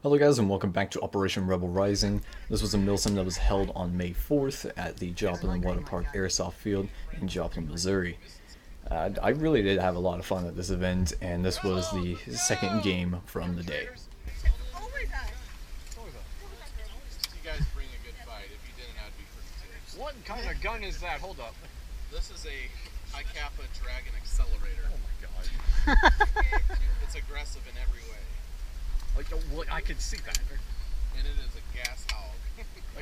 Hello guys and welcome back to Operation Rebel Rising. This was a milsim that was held on May 4th at the Joplin Waterpark Airsoft Field in Joplin, Missouri. I really did have a lot of fun at this event, and this was the second game from the day. You guys bring a good fight. If you didn't, I'd be pretty serious. What kind of gun is that? Hold up. This is a high kappa Dragon accelerator. Oh my god. It's aggressive in every way. Like, well, I could see that. And it is a gas hog.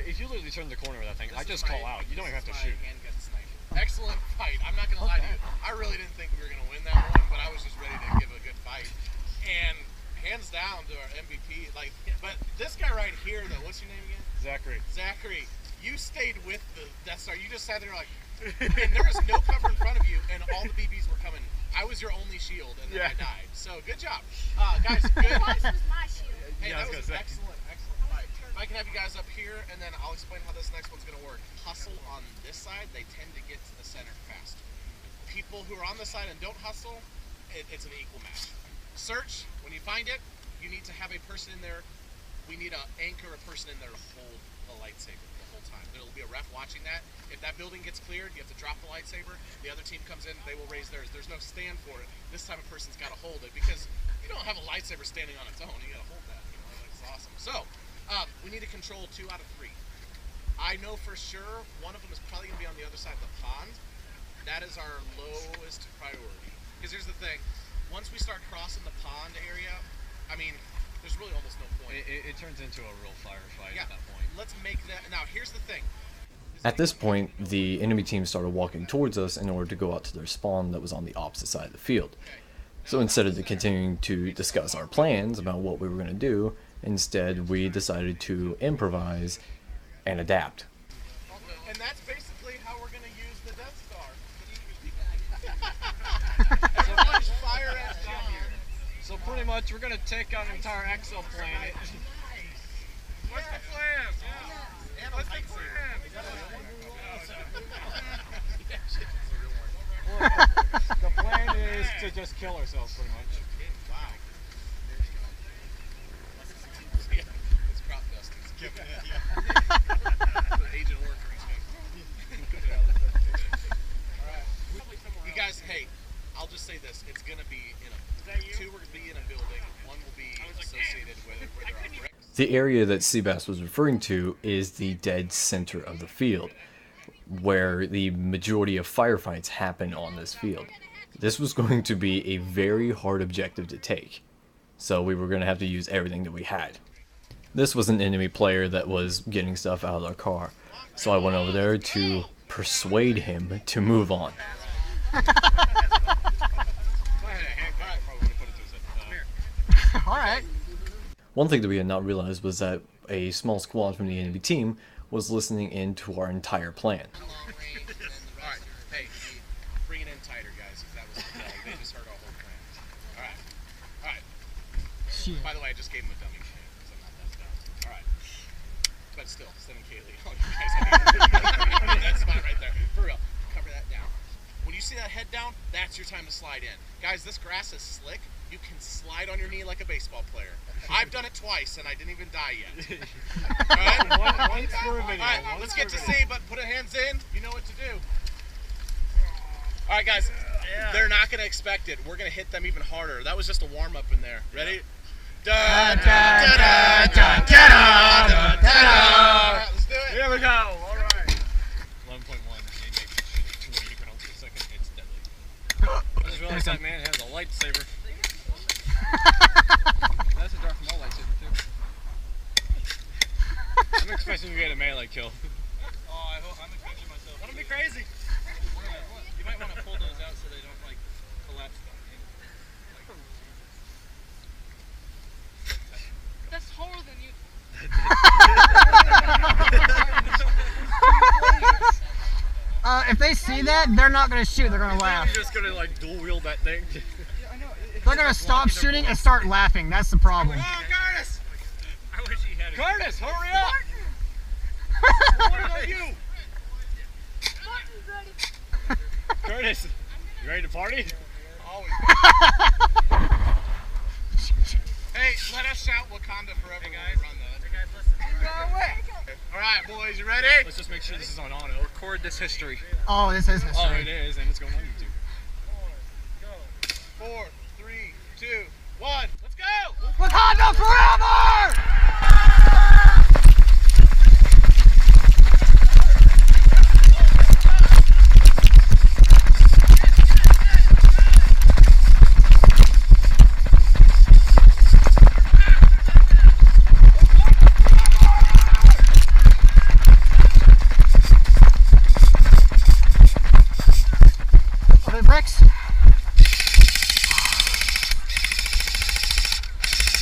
If you literally turn the corner with that thing, I just call out. You don't even have to shoot. Handgun sniper. Excellent fight. I'm not going to lie to you. I really didn't think we were going to win that one, but I was just ready to give a good fight. And hands down to our MVP. But this guy right here, though, what's your name again? Zachary. Zachary, you stayed with the Death Star. You just sat there like, and there was no cover in front of you, and all the BBs were coming. I was your only shield, and then I died. So good job, guys. Good. Twice was my shield. Hey, that was excellent fight. If I can have you guys up here, and then I'll explain how this next one's going to work. Hustle on this side, they tend to get to the center fast. People who are on this side and don't hustle, it's an equal match. Search, when you find it, you need to have a person in there. We need to anchor a person in there to hold the lightsaber the whole time. There'll be a ref watching that. If that building gets cleared, you have to drop the lightsaber. The other team comes in, they will raise theirs. There's no stand for it. This time a person's got to hold it because you don't have a lightsaber standing on its own. You got to hold that. You know, that's awesome. So we need to control 2 out of 3. I know for sure one of them is probably going to be on the other side of the pond. That is our lowest priority. Because here's the thing. Once we start crossing the pond area, I mean, there's really almost no point. It turns into a real firefight at that point. Let's make that. Now, here's the thing. At this point, the enemy team started walking towards us in order to go out to their spawn that was on the opposite side of the field. So instead of continuing to discuss our plans about what we were going to do, instead we decided to improvise and adapt. And that's basically how we're going to use the Death Star. Everyone's fire at down here. So pretty much, we're gonna take out an entire exoplanet. What's the plan? What's the plan? The plan is to just kill ourselves, pretty much. Wow. It's crop dusting. Agent worker. Alright. You guys, hey, I'll just say this. It's going to be in a... 2 will be in a building. 1 will be associated with where there are bricks. The area that Seabass was referring to is the dead center of the field, where the majority of firefights happen on this field. This was going to be a very hard objective to take, so we were going to have to use everything that we had. This was an enemy player that was getting stuff out of their car, so I went over there to persuade him to move on. Alright. One thing that we had not realized was that a small squad from the enemy team was listening in to our entire plan. Alright, hey, bring it in tighter, guys, because that was the play. They just heard our whole plan. Alright. By the way, I just gave him a dummy shit, because I'm not that dumb. Alright. But still, 7 Kaylee. Oh, you guys have that spot right there. For real. Cover that down. When you see that head down, that's your time to slide in. Guys, this grass is slick. You can slide on your knee like a baseball player. I've done it twice, and I didn't even die yet. Once for a video. Alright, let's get to C, but put our hands in. You know what to do. Alright, guys. They're not going to expect it. We're going to hit them even harder. That was just a warm-up in there. Ready? Da, da, da, da, da, da, da, da. Let's do it. Here we go. All right. 11.1. It makes 280 rounds per second. It's deadly. I just realized that man has a lightsaber. That's a Darth Maul lightsaber too. I'm expecting to get a melee kill. Oh, I'm expecting myself. That'll be crazy. You might want to pull those out so they don't like collapse down. That's taller than you. If they see that, they're not gonna shoot. They're gonna laugh. You're just gonna like dual wield that thing. They're gonna stop shooting and start laughing. That's the problem. Oh, Curtis! I wish he had it. Curtis, hurry up! What about you? Curtis, you ready to party? Always. Hey, let gotta shout Wakanda forever Hey when guys. we run that. Hey guys, listen. All right, boys, you ready? Let's just make sure this is on auto. Record this history. Oh, this is history. Oh, it is, and it's going on YouTube. 4, 3, 2, 1. Let's go! Wakanda forever! Other bricks? I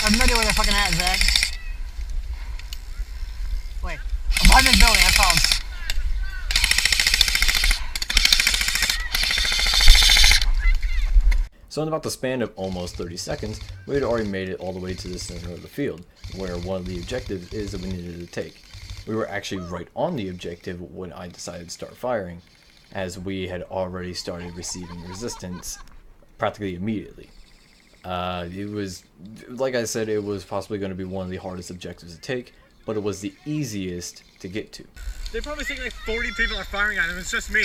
have no idea where they're fucking at, Zach. Wait. Abundant building, I saw him. So in about the span of almost 30 seconds, we had already made it all the way to the center of the field, where one of the objectives is that we needed to take. We were actually right on the objective when I decided to start firing, as we had already started receiving resistance practically immediately. It was, like I said, it was possibly going to be one of the hardest objectives to take, but it was the easiest to get to. They probably think like 40 people are firing at him. It's just me.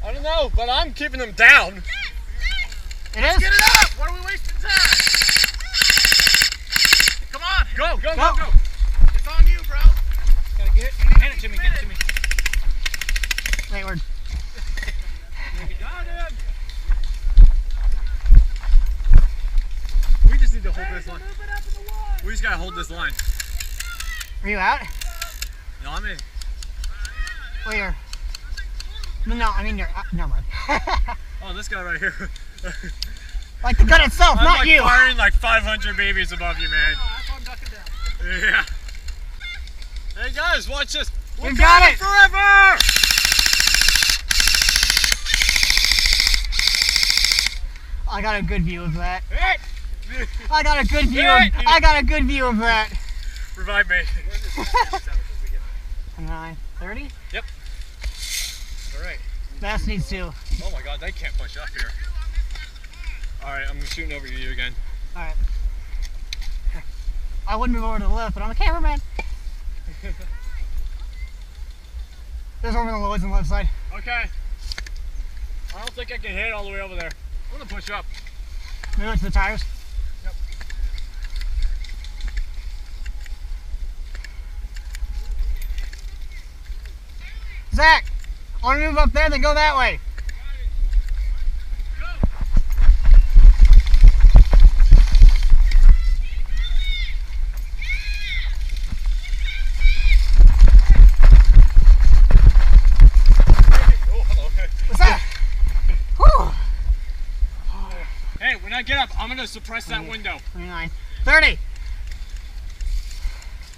I don't know, but I'm keeping them down. It is? Get it up! What are we wasting time? Come on! Go, go, Go. go, go. It's on you, bro! Gotta get it. Hand it to me, hand it to me. Wait, word. We got him. We just need to hold this line. We just gotta hold this line. Are you out? No, I'm in. Wait, you're... No, I mean you're out. Never mind. Oh, this guy right here. Like the gun itself, I'm not like you. firing like 500 babies above you, man. Yeah. Hey guys, watch this. We got it. Forever! I got a good view of that. Hit! I got a good view. I got a good view of that. Revive me. 9:30. Yep. Alright. Bass needs to. Oh my god, they can't push up here. Alright, I'm shooting over you again. All right. I wouldn't move over to the left, but I'm a cameraman. There's over the Lloyds on the left side. Okay. I don't think I can hit all the way over there. I'm gonna push up. Move it to the tires. Yep. Zach, I want to move up there, then go that way. Oh, hello. What's that? Whew. Hey, when I get up, I'm gonna suppress that window. 29. 30.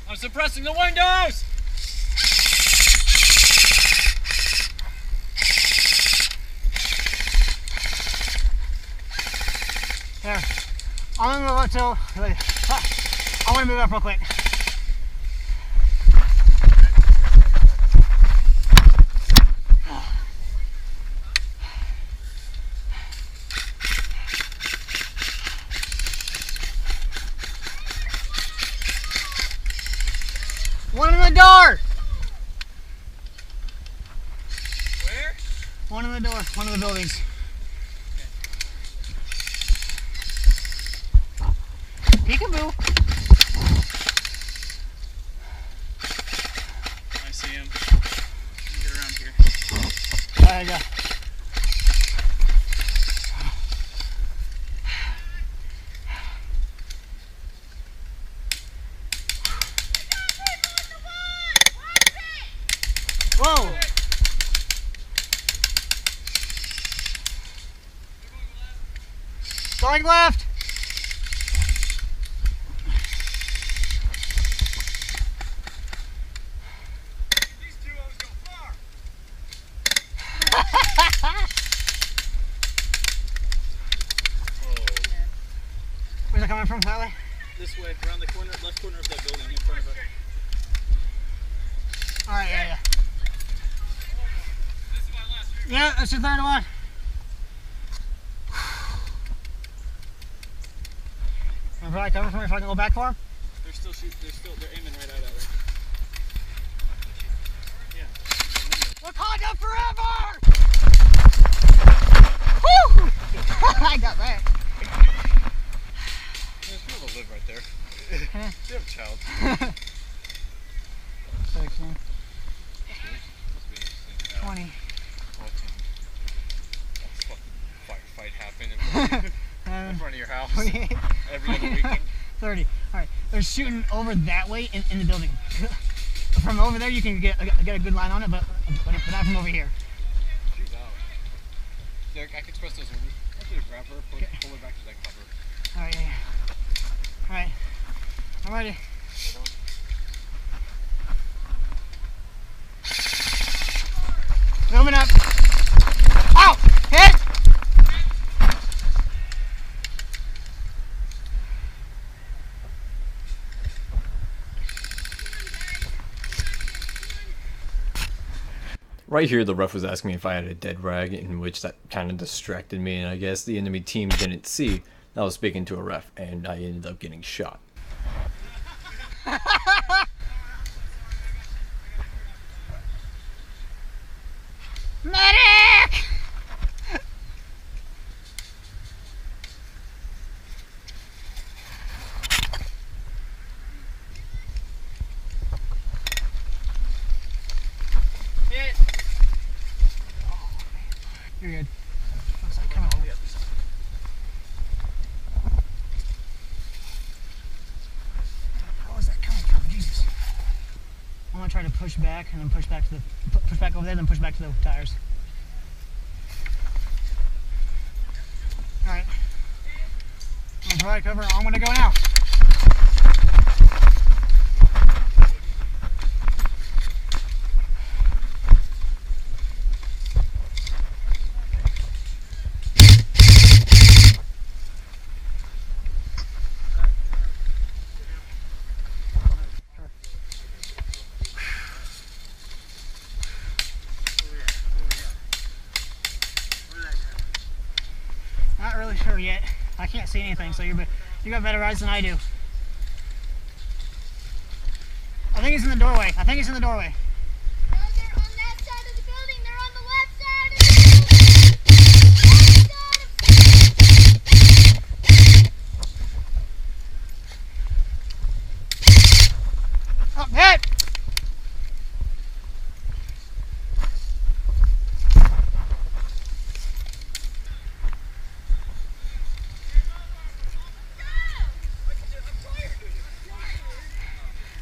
I'm suppressing the windows! Here. I'm gonna move up till. I want to move up real quick. One in the door. Where? One in the door. One of the buildings. Peekaboo. I see him. Get around here. There you go. Whoa. Going left. These two O's go far. Where's it coming from, that way? This way, around the corner, left corner of that building in front of it. Alright, yeah. This is my last Yeah, that's your third one. Provide cover for me if I can go back for him? They're aiming right at it. Yeah. Wakanda forever! Woo! I got that. There's people that live right there. You have a child. 16, Must be interesting. 20. 14. Fucking fight happen in front of your house 28, every other weekend. 30. Alright, they're shooting over that way in the building. From over there you can get a good line on it, but not from over here. She's out. Zeric, I can trust those movies. I have to grab her, pull her back to that cover. Alright, yeah. Alright, I'm ready. Moving up. Ow! Hit! Right here, the ref was asking me if I had a dead rag, in which that kind of distracted me, and I guess the enemy team didn't see that I was speaking to a ref, and I ended up getting shot. Medic! Hit! You're good. Looks like coming. How is that coming from? Jesus. I'm gonna try to push back and then push back to the push back over there, then push back to the tires. All right. I'm gonna provide cover. I'm gonna go now. Not really sure yet. I can't see anything, so you got better eyes than I do. I think he's in the doorway. No, they're on that side of the building. They're on the left side of the building. Oh, hit!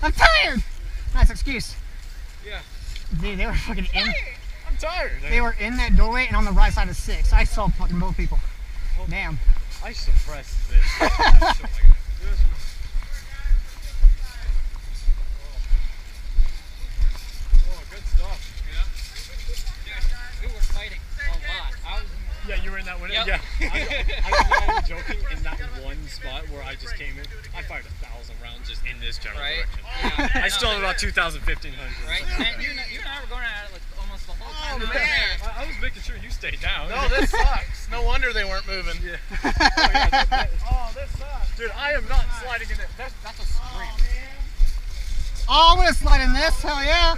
I'm tired! Nice excuse. Yeah. Dude, they were fucking in. I'm tired. They were in that doorway and on the right side of 6. I saw fucking both people. Damn. I suppressed this. Oh, good stuff. Yeah. We were fighting a lot. Yeah, you were in that window? Yep. Yeah. I was not even joking. In that one spot where I just came in, I fired 1,000 rounds just in this general Right? direction. Yeah. I still have about 2,000, 1,500. Right? And you and I were going at it like almost the whole time. we were man. there. I was making sure you stayed down. No, this sucks. No wonder they weren't moving. Yeah. Oh, this sucks. Dude, I am not sliding in it. That's a scream. Oh, I'm gonna slide in this. Hell yeah.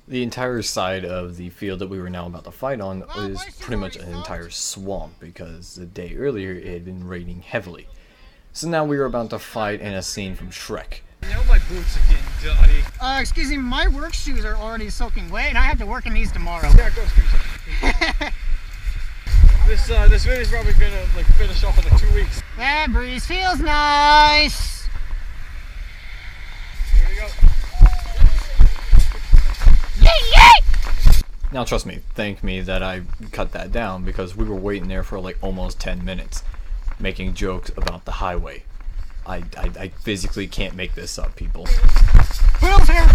The entire side of the field that we were now about to fight on was pretty much an entire swamp because the day earlier it had been raining heavily. So now we were about to fight in a scene from Shrek. Now my boots are getting dirty. Excuse me, my work shoes are already soaking wet and I have to work in these tomorrow. Yeah, go screw This video's probably gonna like finish off in like 2 weeks. That breeze feels nice. Here we go. Now trust me, thank me that I cut that down because we were waiting there for like almost 10 minutes making jokes about the highway. I physically can't make this up, people. Wheels here.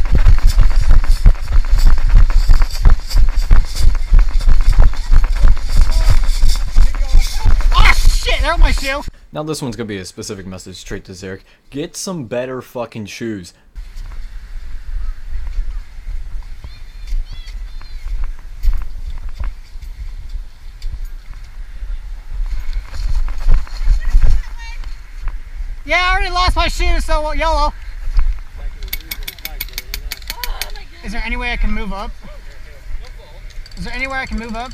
Ah, shit, there went my shoe. Now this one's gonna be a specific message straight to Zeric. Get some better fucking shoes. Yeah, I already lost my shoes, so YOLO. Is there any way I can move up? Is there anywhere I can move up?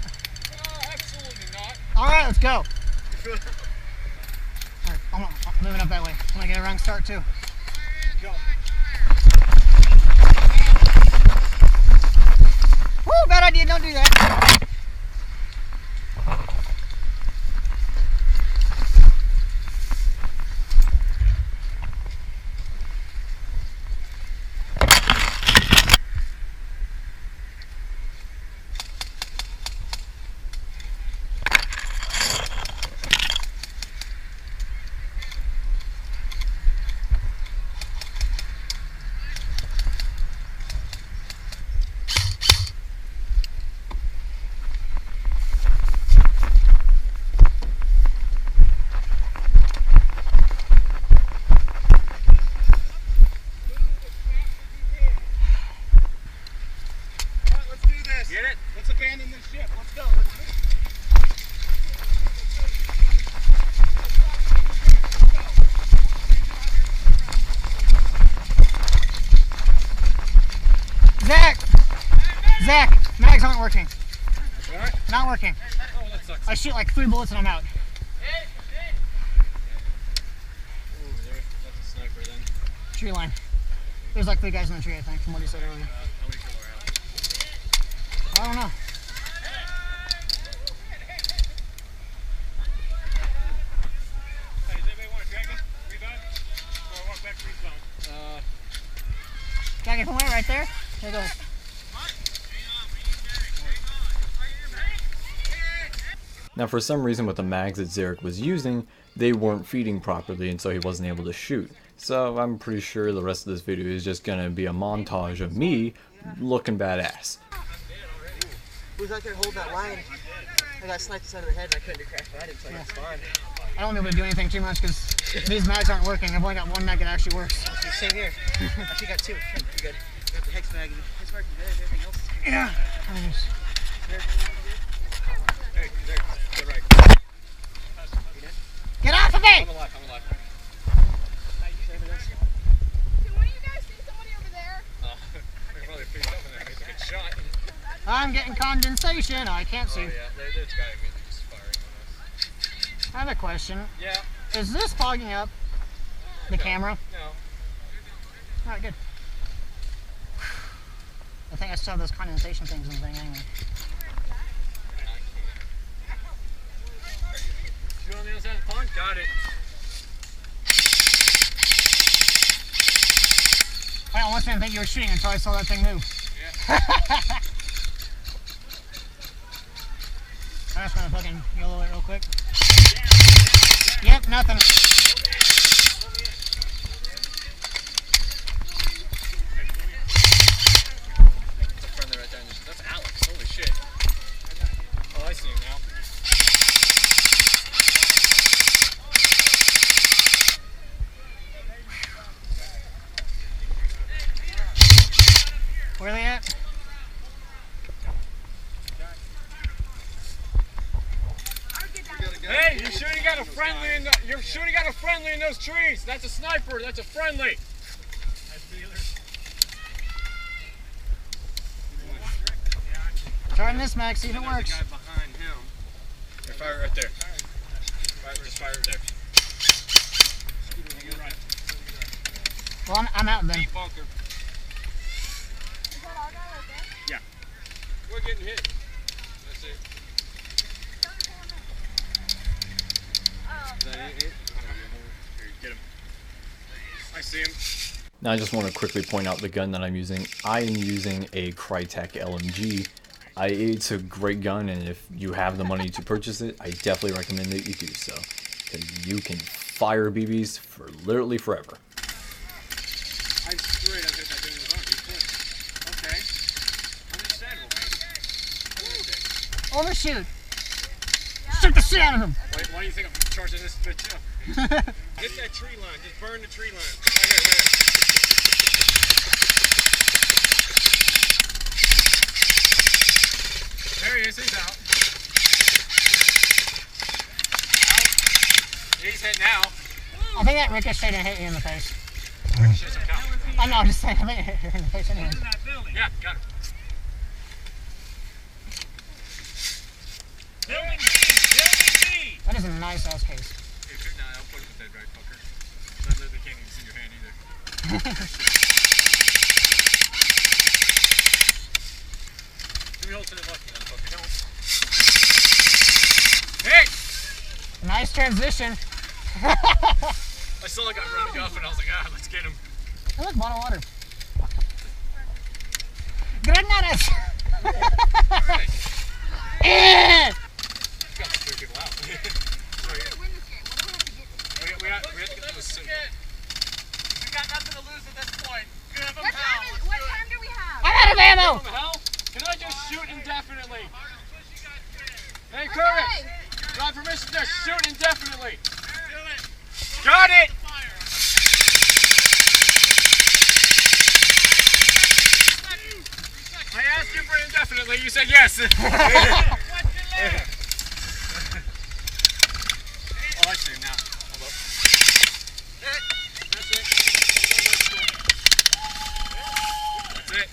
Absolutely not. Alright, let's go. Alright, I'm moving up that way. I'm gonna get a wrong start too. Go. Woo, bad idea, don't do that. Get it? Let's abandon this ship. Let's go. Zach, mags aren't working. What? Not working. Oh, that sucks. I shoot like 3 bullets and I'm out. Ooh, that's a sniper then. Tree line. There's like 3 guys in the tree, I think, from what he said earlier. How many people are out? I don't know. Hey, does anybody want a dragon? Revive? Or walk back to respawn? Dragon from where? Right there? There it goes. Now for some reason with the mags that Zeric was using, they weren't feeding properly and so he wasn't able to shoot. So I'm pretty sure the rest of this video is just gonna be a montage of me looking badass. Who's out there holding that line? I got sniped inside of the head and I couldn't do crash landing, so I got spawned. I don't be able to do anything too much because these mags aren't working. I've only got 1 mag that actually works. Same here. Actually got 2. Pretty good. We got the hex mag and it's working good. Everything else is good. Yeah. Hey, there. Go right. Get off of me! I'm alive. Can one of you guys see somebody over there? I can probably pick up in there. He's a good shot. I'm getting condensation. I can't see. Oh yeah, there's a guy immediately just firing on us. I have a question. Yeah. Is this fogging up the camera? No. Alright, good. I think I still have those condensation things in the thing anyway. Shoot on the other side of the pond? Got it. I almost didn't think you were shooting until I saw that thing move. Yeah. I'm just gonna fucking YOLO it real quick. Yep, nothing. That's a friendly right there. That's Alex. Holy shit. Oh, I see him now. Where are they at? Hey, you're shooting at a friendly in you're shooting at a friendly in those trees. That's a sniper. That's a friendly. Trying this mag, see if it works. There's a guy behind him. Here, fire right there. Just fire right there. Well, I'm out then. Deep bunker. Is that our guy right there? Yeah. We're getting hit. That's it. Is that it? Here, get him. I see him. Now I just want to quickly point out the gun that I'm using. I am using a Krytac LMG. It's a great gun, and if you have the money to purchase it, I definitely recommend that you do so. Because you can fire BBs for literally forever. I'm straight up hit that dude in the bump. He's clean. Okay. I'm just sad, right? Overshoot. Shoot the shit out of him. Why do you think I'm charging this bitch up? Hit that tree line. Just burn the tree line. Right here, right here. There he is. He's out. Out. He's hit now. I think that ricocheted and hit you in the face. Ricochets don't count. I know, I'm just saying, I think it hit her in the face anyway. Yeah, got it. Building B! Building B! That is a nice ass case. Nah, I'll put it with that right fucker. They can't even see your hand either. Give me hold to the left, motherfucker. Hey! Nice transition. I saw the guy running off and I was like, let's get him. Hey, look, bottle of water. Granadas! Eh! Got the 3 people out. We have to get to the city. We got nothing to lose at this point. Give them What hell. time do we have? I'm out of ammo! What the hell? Can I just shoot indefinitely? Hey, Curtis! Do I have permission to shoot indefinitely? Do it. Got it! I asked you for indefinitely, you said yes. Oh, I see now. Hold up. That's it. That's it.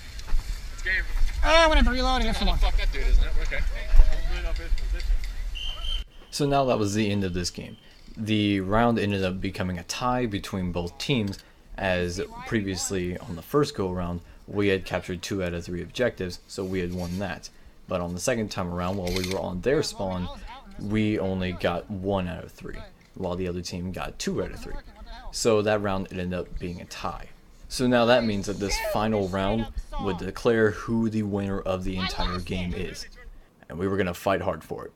It's game. Oh, I'm gonna have to reload and get some more. Fuck that dude, isn't it? Okay. I'm good up his position. So now that was the end of this game. The round ended up becoming a tie between both teams, as previously on the first go around we had captured 2 out of 3 objectives, so we had won that. But on the second time around, while we were on their spawn, we only got 1 out of 3, while the other team got 2 out of 3. So that round ended up being a tie. So now that means that this final round would declare who the winner of the entire game is, and we were going to fight hard for it.